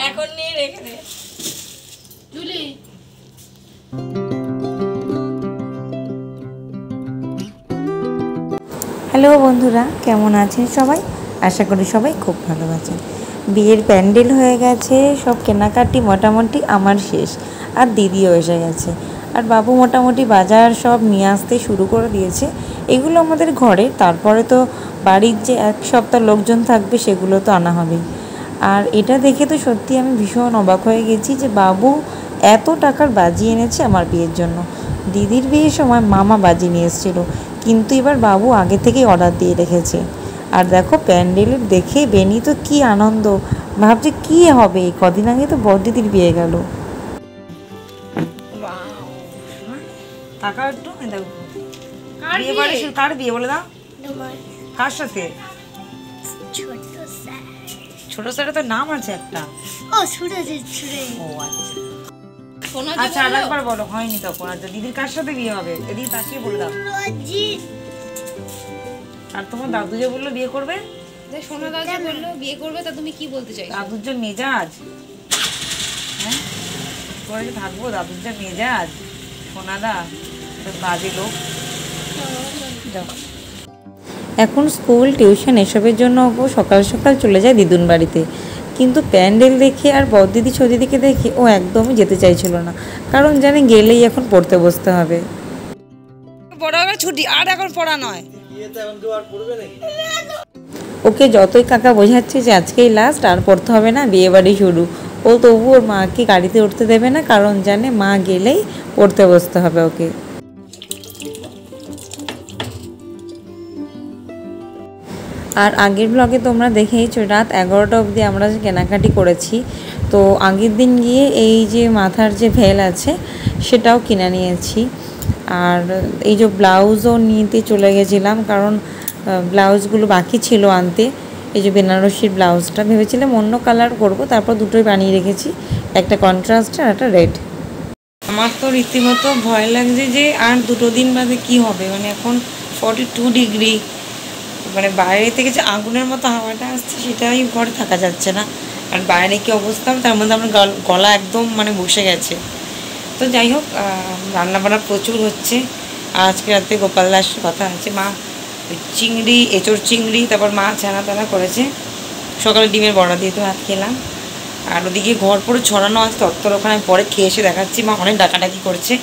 এখন নিয়ে রেখে দে জুলি। হ্যালো বন্ধুরা, কেমন আছেন সবাই? আশা করি সবাই খুব ভালো আছেন। বিয়ের প্যান্ডেল হয়ে গেছে, সব কেনাকাটি মোটামুটি আমার শেষ, আর দিদিও এসে গেছে, আর বাবু মোটামুটি বাজার সব নিয়ে আসতে শুরু করে দিয়েছে। এগুলো আমাদের ঘরে, তারপরে তো বাড়ির যে এক সপ্তাহ লোকজন থাকবে সেগুলো তো আনা হবেই। আর এটা দেখে তো সত্যি আমি ভীষণ অবাক হয়ে গেছি যে বাবু এত টাকার বাজি এনেছে আমার বিয়ের জন্য। দিদির বিয়ের সময় মামা বাজি নিয়ে এসেছিলো, কিন্তু এবার বাবু আগে থেকেই অর্ডার দিয়ে রেখেছে। আর দেখো প্যান্ডেলের দেখে বেনি তো কি আনন্দ, ভাবছে কি হবে, কদিন আগে তো বড়দিদির বিয়ে গেল। টাকা একটু দেখো, কার বিয়ে বলে দাও? কার সাথে? ছোট স্যারের তো নাম আছে একটা। ও আচ্ছা, আচ্ছা আরেকবার বলো। হয়নি তখন। আচ্ছা, দিদির কার সাথে বিয়ে হবে? দিদি তাকিয়ে বলে দাও। আর তোমার দাদু যে বললো বিয়ে করবে, সোনা দাদু বললো বিয়ে করবে, তা তুমি কি বলতে চাইছো? দাদুর যে মেজাজ, হ্যাঁ তোরা যে থাকবো, দাদুর যে মেজাজ, সোনাদা বাজে লোক। এখন স্কুল টিউশন এসবের জন্য ও সকাল সকাল চলে যায় দিদুন বাড়িতে, কিন্তু প্যান্ডেল দেখে আর বড়দিদি ছোদিদিকে দেখে ও একদমই যেতে চাইছিল না, কারণ জানে গেলেই এখন পড়তে বসতে হবে। বড় হবে ছুটি, আর এখন পড়া নয়। ওকে যতই কাকা বোঝাচ্ছে যে আজকেই লাস্ট, আর পড়তে হবে না, বিয়ে বাড়ি শুরু, ও তবু ওর মাকে গাড়িতে উঠতে দেবে না, কারণ জানে মা গেলেই পড়তে বসতে হবে ওকে। আর আগের ব্লগে তোমরা দেখেইছো রাত 11টা অবধি আমরা যে কেনাকাটি করেছি। তো আগের দিন গিয়ে এই যে মাথার যে ভেল আছে সেটাও কিনে নিয়েছি, আর এই যে ব্লাউজও নিতে চলে গেছিলাম, কারণ ব্লাউজগুলো বাকি ছিল আনতে। এই যে বেনারসির ব্লাউজটা ভেবেছিলাম অন্য কালার করব, তারপর দুটোই বানিয়ে রেখেছি, একটা কন্ট্রাস্ট আর একটা রেড। আমার তো রীতিমতো ভয় লাগছে যে আর 2 দিন বাদে কি হবে, মানে এখন 42 ডিগ্রি, মানে বাইরে থেকে যে আগুনের মতো হাওয়াটা আসছে সেটাই ঘরে থাকা যাচ্ছে না। আর বাইরে কি অবস্থা, তার মধ্যে আমার গলা একদম মানে বসে গেছে। তো যাই হোক, রান্নাবান্না প্রচুর হচ্ছে। আর আজকে রাতে গোপাল দাস কথা আছে, মা চিংড়ি, এঁচোড় চিংড়ি, তারপর মা ছানা টানা করেছে, সকালে ডিমের বড়া দিয়ে তো ভাত খেলাম। আর ওদিকে ঘর পুরো ছড়ানো আছে তত্তর, ওখানে পরে খেয়ে এসে দেখাচ্ছি। মা অনেক ডাকাডাকি করছে,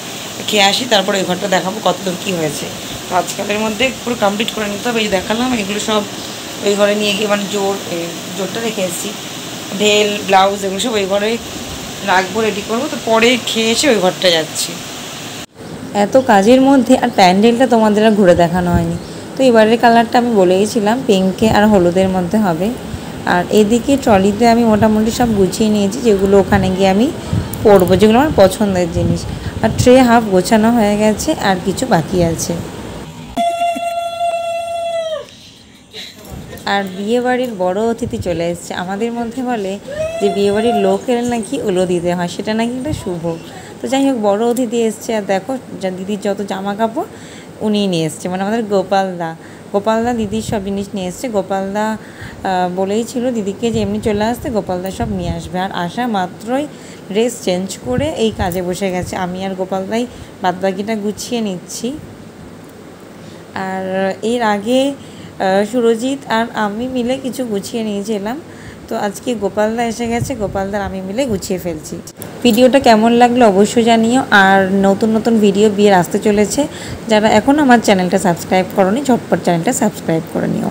খেয়ে আসি তারপরে ওই ঘরটা দেখাবো কতদূর কী হয়েছে। তো আজকালের মধ্যে পুরো কমপ্লিট করে নিতে হবে। এই দেখালাম, এগুলো সব ওই ঘরে নিয়ে গিয়ে, মানে জোরটা রেখে এসেছি, ভেল ব্লাউজ এগুলো সব ওই ঘরে রাখবো, রেডি করবো। তো পরে খেয়ে এসে ওই ঘরটা যাচ্ছি। এত কাজের মধ্যে আর প্যান্ডেলটা তোমাদের আর ঘুরে দেখানো হয়নি। তো এবারের কালারটা আমি বলেইছিলাম পিঙ্কে আর হলুদের মধ্যে হবে। আর এদিকে ট্রলিতে আমি মোটামুটি সব গুছিয়ে নিয়েছি, যেগুলো ওখানে গিয়ে আমি পরবো, যেগুলো আমার পছন্দের জিনিস। আর ট্রে হাফ গোছানো হয়ে গেছে, আর কিছু বাকি আছে। আর বিয়েবাড়ির বড় অতিথি চলে এসেছে। আমাদের মধ্যে বলে যে বিয়েবাড়ির লোক এলে নাকি ওলো দিতে হয়, সেটা নাকি একটা শুভ। তো যাই হোক, বড় অতিথি এসছে। আর দেখো দিদির যত জামা কাপড় উনিই নিয়ে এসছে, মানে আমাদের গোপালদা দিদির সব জিনিস নিয়ে এসছে। গোপালদা বলেই ছিল দিদিকে যে এমনি চলে আসতে, গোপালদা সব নিয়ে আসবে। আর আসা মাত্রই ড্রেস চেঞ্জ করে এই কাজে বসে গেছে। আমি আর গোপালদাই বাদবাকিটা গুছিয়ে নিচ্ছি। আর এর আগে সুরজিৎ আর আমি মিলে কিছু গুছিয়ে নিয়েছিলাম। তো আজকে গোপালদা এসে গেছে, গোপালদার আমি মিলে গুছিয়ে ফেলছি। ভিডিওটা কেমন লাগলো অবশ্যই জানিও। আর নতুন নতুন ভিডিও বিয়ের আসতে চলেছে, যারা এখন আমার চ্যানেলটা সাবস্ক্রাইব করোনি ঝটপট চ্যানেলটা সাবস্ক্রাইব করে নিও।